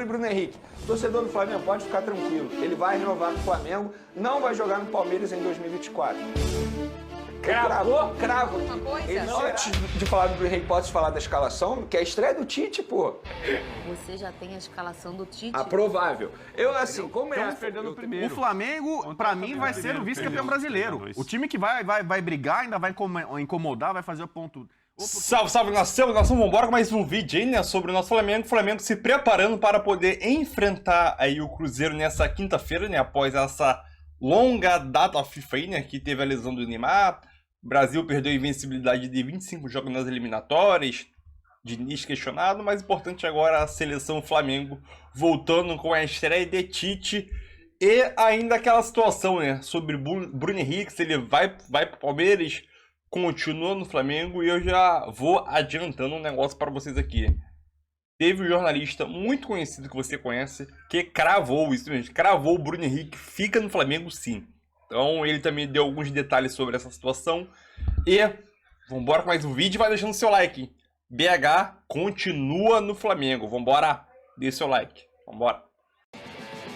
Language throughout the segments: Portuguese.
Bruno Henrique, torcedor do Flamengo, pode ficar tranquilo. Ele vai renovar com o Flamengo, não vai jogar no Palmeiras em 2024. Cravo. Uma coisa? Ele, antes de falar do Bruno Henrique, posso falar da escalação, que é a estreia do Tite, pô. Você já tem a escalação do Tite? Provável. Eu, assim, como é... Perdendo o primeiro. O Flamengo, pra mim, vai ser o vice-campeão brasileiro. O time que vai brigar, ainda vai incomodar, vai fazer o ponto... Salve, salve, nação! Vambora com mais um vídeo aí, né, sobre o nosso Flamengo. O Flamengo se preparando para poder enfrentar aí o Cruzeiro nessa quinta-feira, né, após essa longa data FIFA aí, né, que teve a lesão do Neymar. O Brasil perdeu a invencibilidade de 25 jogos nas eliminatórias, Diniz questionado, mas importante agora a seleção Flamengo voltando com a estreia de Tite e ainda aquela situação, né, sobre Bruno Henrique, se ele vai pro Palmeiras, continua no Flamengo, e eu já vou adiantando um negócio para vocês aqui. Teve um jornalista muito conhecido que você conhece que cravou isso mesmo, cravou o Bruno Henrique fica no Flamengo sim. Então ele também deu alguns detalhes sobre essa situação. E vambora com mais um vídeo, vai deixando seu like. BH continua no Flamengo, vambora, deixa seu like, vambora.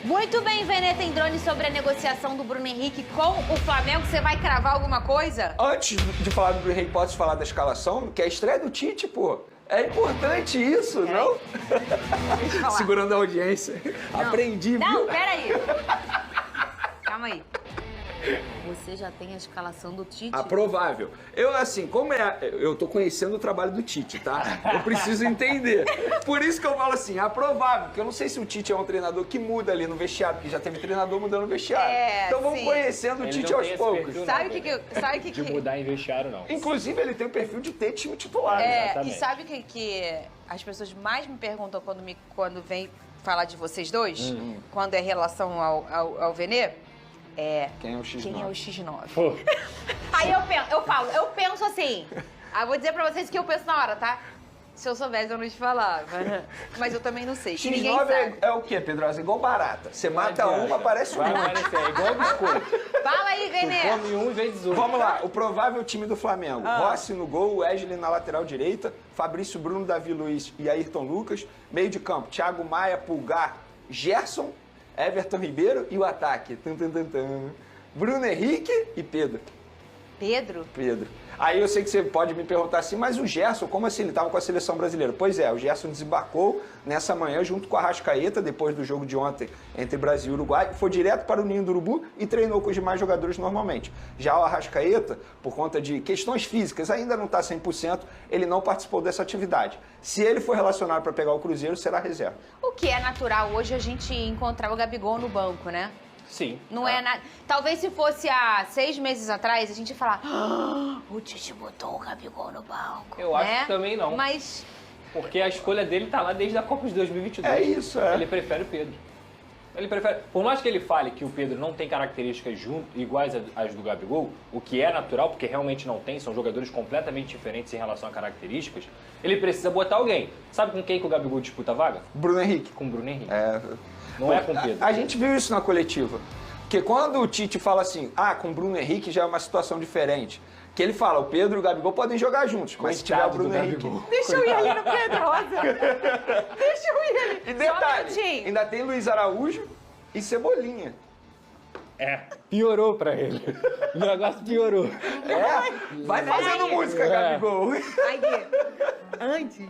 Muito bem, Vene, tem drone sobre a negociação do Bruno Henrique com o Flamengo. Você vai cravar alguma coisa? Antes de falar do Bruno Henrique, posso falar da escalação, que é a estreia do Tite, pô. É importante isso, não? Deixa eu falar. Segurando a audiência. Não. Aprendi, Não, viu? peraí. Calma aí. Você já tem a escalação do Tite? Provável. Eu, assim, como é... Eu tô conhecendo o trabalho do Tite, tá? Eu preciso entender. Por isso que eu falo assim, provável. Porque eu não sei se o Tite é um treinador que muda ali no vestiário, porque já teve treinador mudando o vestiário. Então vamos conhecendo o Tite aos poucos. Sabe o que de mudar em vestiário, não. Inclusive, ele tem o perfil de ter time titular. E sabe o que as pessoas mais me perguntam quando vem falar de vocês dois? Quando é relação ao Vene? Quem é o X9? Quem é o X9? Aí eu penso assim. Vou dizer pra vocês o que eu penso na hora, tá? Se eu soubesse, eu não te falava. Mas eu também não sei. Que ninguém X9 sabe. é o quê, Pedrosa? Igual barata. Você mata uma, aparece Vai uma. aparecer, é igual biscoito. Fala aí, Vene. Come um vezes um. Vamos lá, o provável time do Flamengo. Rossi no gol, Wesley na lateral direita, Fabrício Bruno, Davi Luiz e Ayrton Lucas. Meio de campo, Thiago Maia, Pulgar, Gerson, Everton Ribeiro e o ataque. Bruno Henrique e Pedro. Pedro? Aí eu sei que você pode me perguntar assim, mas o Gerson, como assim? Ele estava com a seleção brasileira. Pois é, o Gerson desembarcou nessa manhã junto com a Arrascaeta, depois do jogo de ontem entre Brasil e Uruguai, foi direto para o Ninho do Urubu e treinou com os demais jogadores normalmente. Já o Arrascaeta, por conta de questões físicas, ainda não está 100%, ele não participou dessa atividade. Se ele for relacionado para pegar o Cruzeiro, será reserva. O que é natural hoje a gente encontrar o Gabigol no banco, né? Sim. Não é nada. Talvez se fosse há 6 meses atrás, a gente ia falar: o Tite botou o Gabigol no banco. Eu acho que também não. Mas. Porque a escolha dele tá lá desde a Copa de 2022. É isso, Ele prefere o Pedro. Ele prefere. Por mais que ele fale que o Pedro não tem características iguais às do Gabigol, o que é natural, porque realmente não tem, são jogadores completamente diferentes em relação a características, ele precisa botar alguém. Sabe com quem que o Gabigol disputa a vaga? Bruno Henrique. Com o Bruno Henrique. Não é com o Pedro. A gente viu isso na coletiva. Porque quando o Tite fala assim, com o Bruno Henrique já é uma situação diferente. Que ele fala, o Pedro e o Gabigol podem jogar juntos, mas se tiver o Bruno Henrique... Deixa eu ir ali no Pedrosa. Deixa eu ir ali. E detalhe, ainda tem Luiz Araújo e Cebolinha. Piorou pra ele. O negócio piorou. Vai fazendo música, Gabigol. Aí, antes,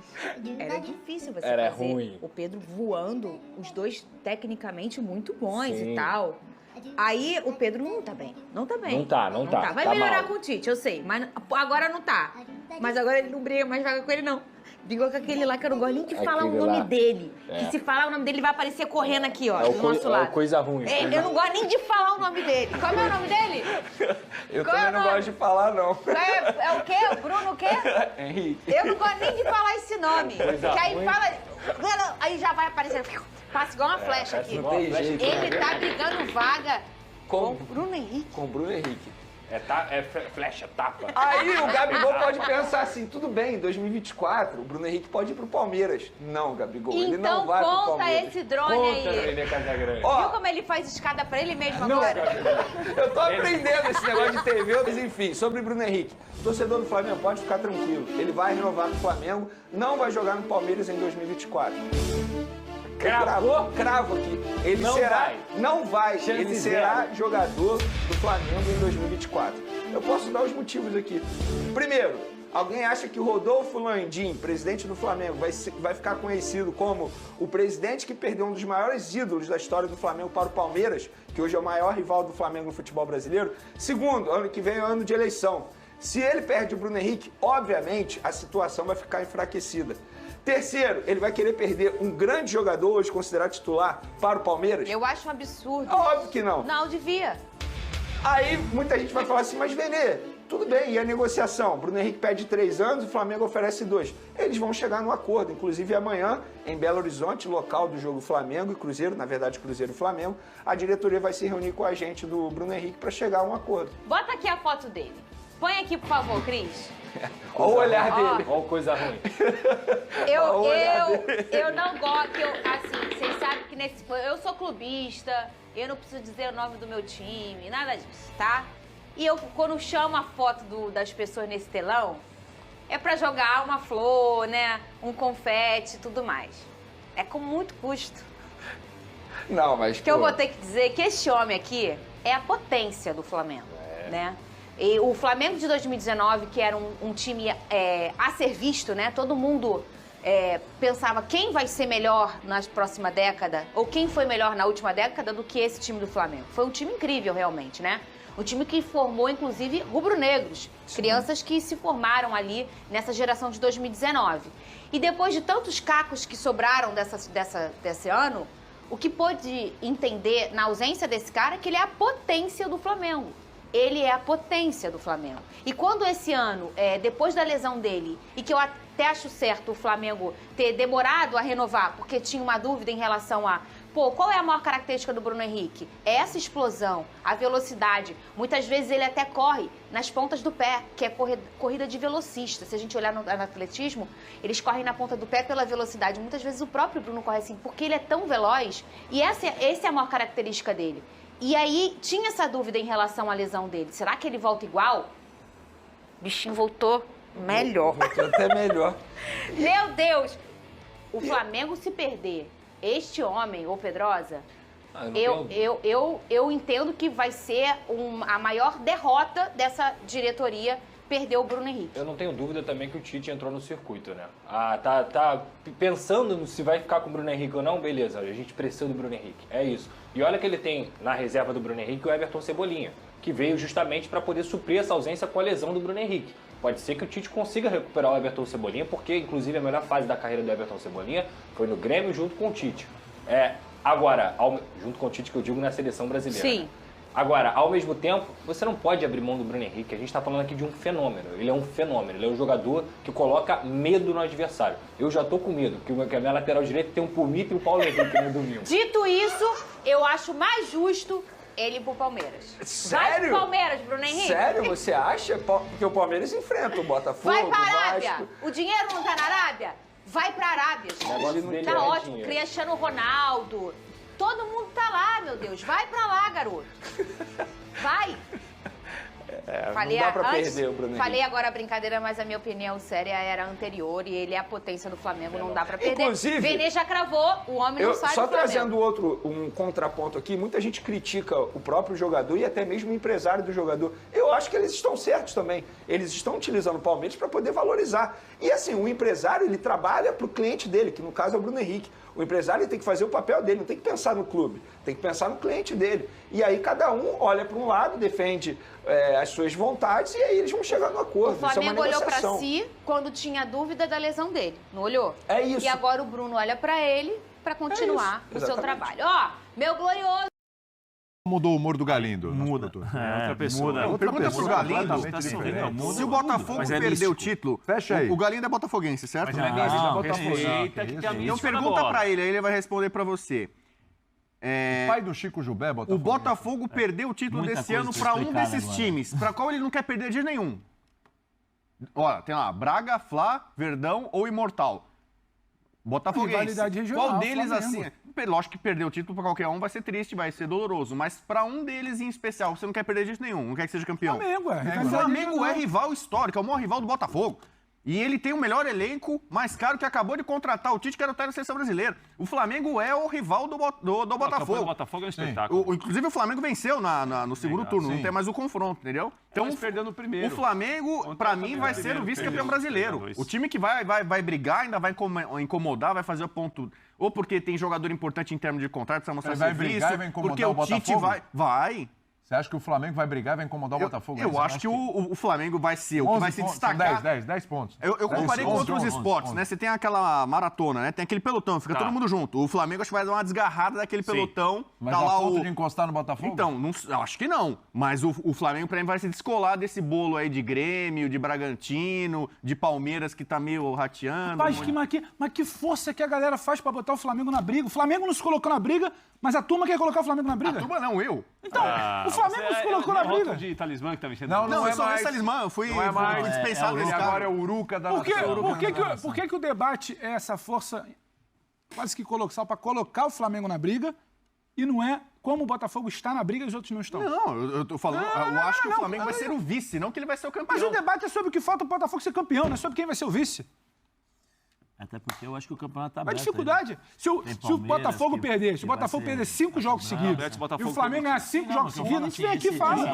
era difícil você Era fazer ruim. o Pedro voando, os dois tecnicamente muito bons Sim. e tal. Aí o Pedro não tá bem. Não tá bem. Não tá. Vai Tá melhorar mal. com o Tite, eu sei. Mas agora não tá. Mas agora ele não briga mais vaga com ele, não. Brigou com aquele lá que eu não gosto nem de falar o Aquele nome lá. dele. Que se falar o nome dele, ele vai aparecer correndo aqui, ó, do nosso É lado. o coisa ruim. Eu não gosto nem de falar o nome dele. Qual é o nome dele? Eu Qual é também o não nome? gosto de falar, não. É o quê? O Bruno o quê? Henrique. Eu não gosto nem de falar esse nome. Coisa Que aí ruim. fala. Aí já vai aparecer. Passa igual uma flecha aqui. igual uma flecha. Ele tá brigando vaga com o Bruno Henrique. Com o Bruno Henrique. Flecha, tapa. Aí o Gabigol pode pensar assim, tudo bem, em 2024 o Bruno Henrique pode ir pro Palmeiras. Não, Gabigol, ele não Então vai pro conta Palmeiras. esse drone Conta, aí. Nenê Casagrande. Ó, Viu como ele faz escada pra ele mesmo agora? eu tô aprendendo esse negócio de TV, mas enfim, sobre Bruno Henrique. Torcedor do Flamengo, pode ficar tranquilo. Ele vai renovar com o Flamengo, não vai jogar no Palmeiras em 2024. Cravo aqui. Ele Não será, vai. não vai. Chance Ele zero. será jogador do Flamengo em 2024. Eu posso dar os motivos aqui. Primeiro, alguém acha que o Rodolfo Landim, presidente do Flamengo, vai ficar conhecido como o presidente que perdeu um dos maiores ídolos da história do Flamengo para o Palmeiras, que hoje é o maior rival do Flamengo no futebol brasileiro? Segundo, ano que vem é ano de eleição. Se ele perde o Bruno Henrique, obviamente a situação vai ficar enfraquecida. Terceiro, ele vai querer perder um grande jogador, hoje considerado titular, para o Palmeiras? Eu acho um absurdo. Óbvio que não. Não, devia. Aí muita gente vai falar assim, mas Vene, tudo bem, e a negociação? Bruno Henrique pede 3 anos, o Flamengo oferece 2. Eles vão chegar num acordo, inclusive amanhã, em Belo Horizonte, local do jogo Flamengo e Cruzeiro, na verdade Cruzeiro e Flamengo, a diretoria vai se reunir com a gente do Bruno Henrique para chegar a um acordo. Bota aqui a foto dele. Põe aqui, por favor, Cris. Olha o olhar dele. Olha coisa ruim. Eu não gosto, assim, vocês sabem que eu sou clubista, eu não preciso dizer o nome do meu time, nada disso, tá? E eu, quando chamo a foto das pessoas nesse telão, é pra jogar uma flor, né, um confete e tudo mais. É com muito custo. Não, mas... Que eu vou ter que dizer que esse homem aqui é a potência do Flamengo, né? E o Flamengo de 2019, que era um time a ser visto, né? Todo mundo pensava quem vai ser melhor na próxima década, ou quem foi melhor na última década do que esse time do Flamengo. Foi um time incrível, realmente, né? Um time que formou, inclusive, rubro-negros. Crianças que se formaram ali nessa geração de 2019. E depois de tantos cacos que sobraram desse ano, o que pôde entender na ausência desse cara é que ele é a potência do Flamengo. Ele é a potência do Flamengo. E quando esse ano, depois da lesão dele, e que eu até acho certo o Flamengo ter demorado a renovar, porque tinha uma dúvida em relação a, qual é a maior característica do Bruno Henrique? É essa explosão, a velocidade. Muitas vezes ele até corre nas pontas do pé, que é corrida de velocista. Se a gente olhar no atletismo, eles correm na ponta do pé pela velocidade. Muitas vezes o próprio Bruno corre assim, porque ele é tão veloz, e essa é a maior característica dele. E aí, tinha essa dúvida em relação à lesão dele. Será que ele volta igual? O bichinho voltou melhor. Voltou até melhor. Meu Deus! O Flamengo se perder este homem, ô Pedrosa, eu entendo que vai ser a maior derrota dessa diretoria perder o Bruno Henrique. Eu não tenho dúvida também que o Tite entrou no circuito, né? Tá pensando se vai ficar com o Bruno Henrique ou não, beleza, a gente precisa do Bruno Henrique, é isso. E olha que ele tem na reserva do Bruno Henrique o Everton Cebolinha, que veio justamente para poder suprir essa ausência com a lesão do Bruno Henrique. Pode ser que o Tite consiga recuperar o Everton Cebolinha, porque inclusive a melhor fase da carreira do Everton Cebolinha foi no Grêmio junto com o Tite. Agora, junto com o Tite que eu digo na seleção brasileira. Sim. Né? Agora, ao mesmo tempo, você não pode abrir mão do Bruno Henrique. A gente está falando aqui de um fenômeno. Ele é um fenômeno. Ele é um jogador que coloca medo no adversário. Eu já tô com medo, porque a minha lateral direita tem um Pumita e o Paulo Henrique no domingo. Dito isso, eu acho mais justo ele ir pro Palmeiras. Sério? Vai pro Palmeiras, Bruno Henrique. Sério? Você acha? Porque o Palmeiras enfrenta o Botafogo, Vai pra o Arábia. Vasco. O dinheiro não tá na Arábia? Vai pra Arábia. negócio dele Tá é ótimo. dinheiro. Cristiano Ronaldo. Todo mundo tá lá, meu Deus. Vai pra lá, garoto. Vai. Não dá pra perder o Bruno Henrique. Falei agora a brincadeira, mas a minha opinião séria era anterior e ele é a potência do Flamengo, não dá pra perder. Inclusive, Vene já cravou, o homem não sai só do Flamengo. trazendo um contraponto aqui, muita gente critica o próprio jogador e até mesmo o empresário do jogador. Eu acho que eles estão certos também. Eles estão utilizando o Palmeiras para poder valorizar. E assim, o empresário, ele trabalha para o cliente dele, que no caso é o Bruno Henrique. O empresário tem que fazer o papel dele, não tem que pensar no clube, tem que pensar no cliente dele. E aí cada um olha para um lado, defende as suas vontades e aí eles vão chegar no acordo. O Flamengo olhou pra negociação. si quando tinha dúvida da lesão dele, não olhou? É isso. E agora o Bruno olha pra ele pra continuar isso, o seu exatamente. trabalho. Ó, meu glorioso. Mudou o humor do Galindo. Muda. outra pessoa. Não, pergunta pro Galindo. Se o Botafogo perder o título, Fecha aí. o Galindo é botafoguense, certo? Respeita que tem a Então mística da pergunta bola. pra ele, aí ele vai responder pra você. Pai do Chico Jubé, O Botafogo. Botafogo perdeu o título Muita desse coisa ano pra pra um explicar, desses né, agora? times, pra qual ele não quer perder de nenhum. Olha, tem lá, Braga, Fla, Verdão ou Imortal. Botafoguense. Rivalidade regional, Qual deles Flamengo. assim? Lógico que perder o título pra qualquer um vai ser triste, vai ser doloroso, mas pra um deles em especial, você não quer perder de jeito nenhum, não quer que seja campeão. Flamengo, é. O Flamengo é rival histórico, é o maior rival do Botafogo. E ele tem o melhor elenco, mais caro, que acabou de contratar o Tite, que era o técnico da seleção brasileira. O Flamengo é o rival do Botafogo. O Botafogo é um espetáculo. Inclusive, o Flamengo venceu no segundo turno, não tem mais o confronto, entendeu? Então, Mas perdeu no primeiro. O Flamengo, pra mim, vai ser o vice-campeão brasileiro. O time que vai brigar, ainda vai incomodar, vai fazer o ponto. Ou porque tem jogador importante em termos de contrato, precisa mostrar Vai serviço. brigar e vai incomodar porque o o Tite Botafogo? vai. Você acha que o Flamengo vai brigar e vai incomodar o Botafogo? Eu acho que o Flamengo vai ser o que vai se destacar. 10 pontos. Eu comparei com outros esportes, né? Você tem aquela maratona, né? Tem aquele pelotão, fica todo mundo junto. O Flamengo acho que vai dar uma desgarrada daquele pelotão. Mas tá a lá ponto de encostar no Botafogo? Então, eu acho que não. Mas o Flamengo, pra mim, vai se descolar desse bolo aí de Grêmio, de Bragantino, de Palmeiras, que tá meio rateando. Mas que força que a galera faz pra botar o Flamengo na briga? O Flamengo não se colocou na briga, mas a turma quer colocar o Flamengo na briga. A turma não, eu. Então, o Flamengo não se colocou na briga. de talismã que tá mexendo. Não eu sou mais talismã, eu fui Não é mais. dispensado desse cara. Agora é o Uruca da Por que o debate é essa força quase que colossal para colocar o Flamengo na briga e não é como o Botafogo está na briga e os outros não estão? Não, eu tô falando, eu acho que o Flamengo vai ser o vice, não que ele vai ser o campeão. Mas o debate é sobre o que falta o Botafogo ser campeão, não é sobre quem vai ser o vice. Até porque eu acho que o campeonato tá A aberto. dificuldade. Se o Botafogo perder, se o Botafogo perder 5 jogos seguidos e o Flamengo ganhar 5 jogos seguidos, a gente vem aqui e fala.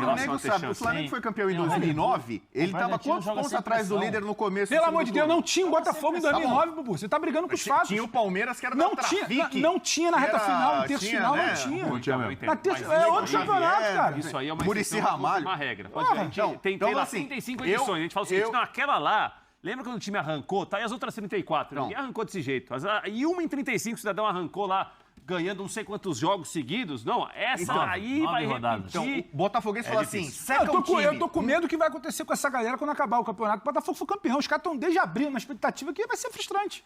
O Flamengo foi campeão em 2009, ele tava quantos pontos atrás do líder no começo? Pelo amor de Deus, não tinha o Botafogo em 2009, Bubu. Você tá brigando com os fatos. Tinha o Palmeiras, que era não tinha na reta final, no terço final, não tinha. Não tinha mesmo. É outro campeonato, cara. Isso aí é uma Muricy exceção, Ramalho. uma regra. Tem então, lá assim, 35 edições. A gente fala o seguinte, não, aquela lá... Lembra quando o time arrancou? Tá aí as outras 34. Não. Ninguém arrancou desse jeito. E uma em 35 o cidadão arrancou lá, ganhando não sei quantos jogos seguidos. Não, essa aí vai rodadas. repetir. Então, o Botafoguense fala assim, seca eu o time. Eu tô com medo que vai acontecer com essa galera quando acabar o campeonato. O Botafogo for campeão. Os caras estão desde abril na expectativa que vai ser frustrante.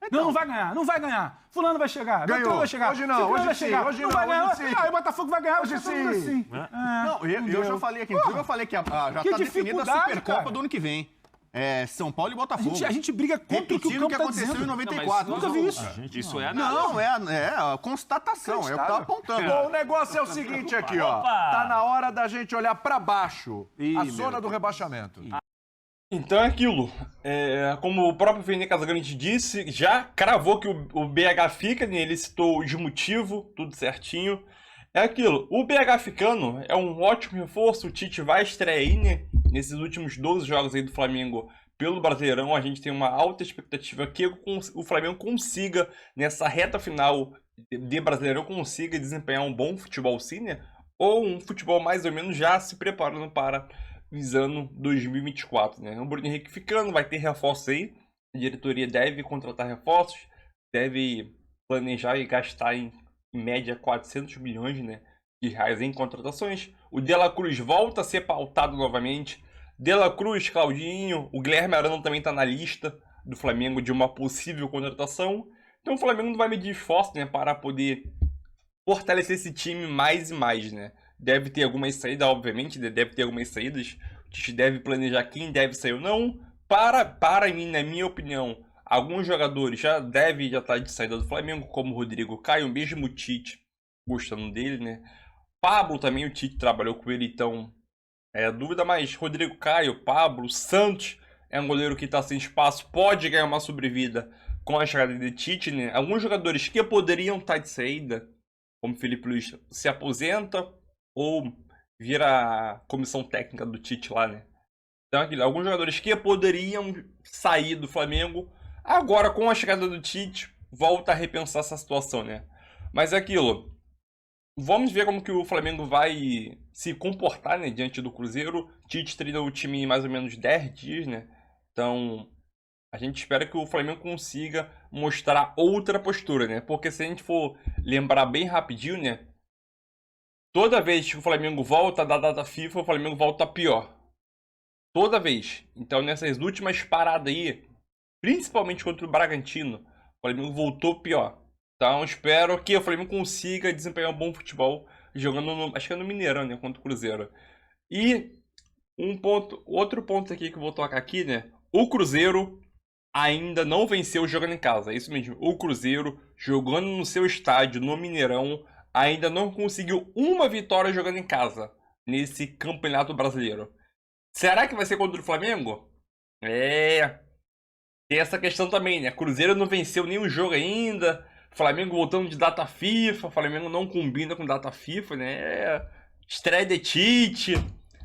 Então, não vai ganhar, não vai ganhar. Fulano vai chegar, Ganhou. vai chegar. Hoje não, hoje vai sim, chegar. hoje não não, vai ganhar. hoje sim. Aí o Botafogo vai ganhar, hoje sim. Assim. Não, eu já falei aqui, inclusive eu falei que já tá definida a dificuldade, Supercopa cara. do ano que vem. São Paulo e Botafogo. A gente briga contra o que o campo tá aconteceu dizendo. em 94. Nunca vi isso. Isso é Não, é a constatação, é o que tá apontando. Bom, o negócio é o seguinte aqui, ó. Tá na hora da gente olhar pra baixo. A zona do rebaixamento. Então é aquilo. Como o próprio Vene Casagrande disse, já cravou que o BH fica, né? Ele citou os motivos, tudo certinho. É aquilo. O BH ficando é um ótimo reforço. O Tite vai estrear aí, né? Nesses últimos 12 jogos aí do Flamengo pelo Brasileirão. A gente tem uma alta expectativa que o Flamengo consiga, nessa reta final de Brasileirão, consiga desempenhar um bom futebol sim, né? Ou um futebol mais ou menos já se preparando para visando 2024, né? O Bruno Henrique ficando, vai ter reforço aí. A diretoria deve contratar reforços, deve planejar e gastar em média 400 milhões, né, de reais em contratações. O De La Cruz volta a ser pautado novamente. De La Cruz, Claudinho, o Guilherme Arana também está na lista do Flamengo de uma possível contratação. Então o Flamengo não vai medir esforço, né, para poder fortalecer esse time mais e mais, né. Deve ter algumas saídas, obviamente, deve ter algumas saídas. O Tite deve planejar quem deve sair ou não. Para mim, na minha opinião, alguns jogadores já estar de saída do Flamengo, como o Rodrigo Caio, mesmo o Tite gostando dele, né? Pablo também, o Tite trabalhou com ele, então é dúvida, mas Rodrigo Caio, Pablo, Santos é um goleiro que está sem espaço, pode ganhar uma sobrevida com a chegada de Tite, né? Alguns jogadores que poderiam estar de saída, como Felipe Luiz, se aposenta ou vira a comissão técnica do Tite lá, né? Então, alguns jogadores que poderiam sair do Flamengo, agora com a chegada do Tite, volta a repensar essa situação, né? Mas é aquilo. Vamos ver como que o Flamengo vai se comportar, né, diante do Cruzeiro. Tite treinou o time em mais ou menos 10 dias, né? Então, a gente espera que o Flamengo consiga mostrar outra postura, né? Porque se a gente for lembrar bem rapidinho, né? Toda vez que o Flamengo volta da data FIFA, o Flamengo volta pior. Toda vez. Então, nessas últimas paradas aí, principalmente contra o Bragantino, o Flamengo voltou pior. Então, espero que o Flamengo consiga desempenhar um bom futebol jogando, acho que é no Mineirão, né, contra o Cruzeiro. E outro ponto aqui que eu vou tocar aqui, né, o Cruzeiro ainda não venceu jogando em casa, é isso mesmo. O Cruzeiro, jogando no seu estádio, no Mineirão, ainda não conseguiu uma vitória jogando em casa nesse Campeonato Brasileiro. Será que vai ser contra o Flamengo? Tem essa questão também, né? Cruzeiro não venceu nenhum jogo ainda. Flamengo voltando de data FIFA. Flamengo não combina com data FIFA, né? Estreia de Tite.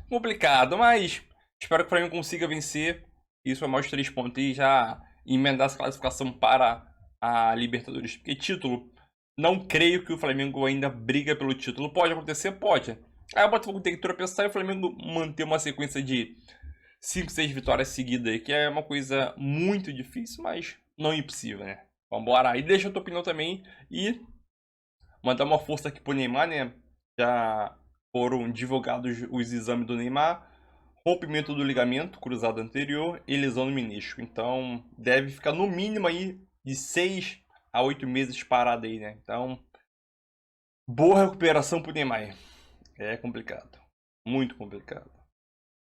Complicado, mas espero que o Flamengo consiga vencer. Isso é mais 3 pontos e já emendar essa classificação para a Libertadores. Porque título, não creio que o Flamengo ainda briga pelo título. Pode acontecer? Pode. Aí o Botafogo tem que tropeçar e o Flamengo manter uma sequência de 5, 6 vitórias seguidas, que é uma coisa muito difícil, mas não impossível, né? Vambora. E deixa a tua opinião também e mandar uma força aqui pro Neymar, né? Já foram divulgados os exames do Neymar. Rompimento do ligamento cruzado anterior e lesão no menisco. Então, deve ficar no mínimo aí de 6 a 8 meses parado aí, né? Então, boa recuperação pro Neymar. É complicado. Muito complicado.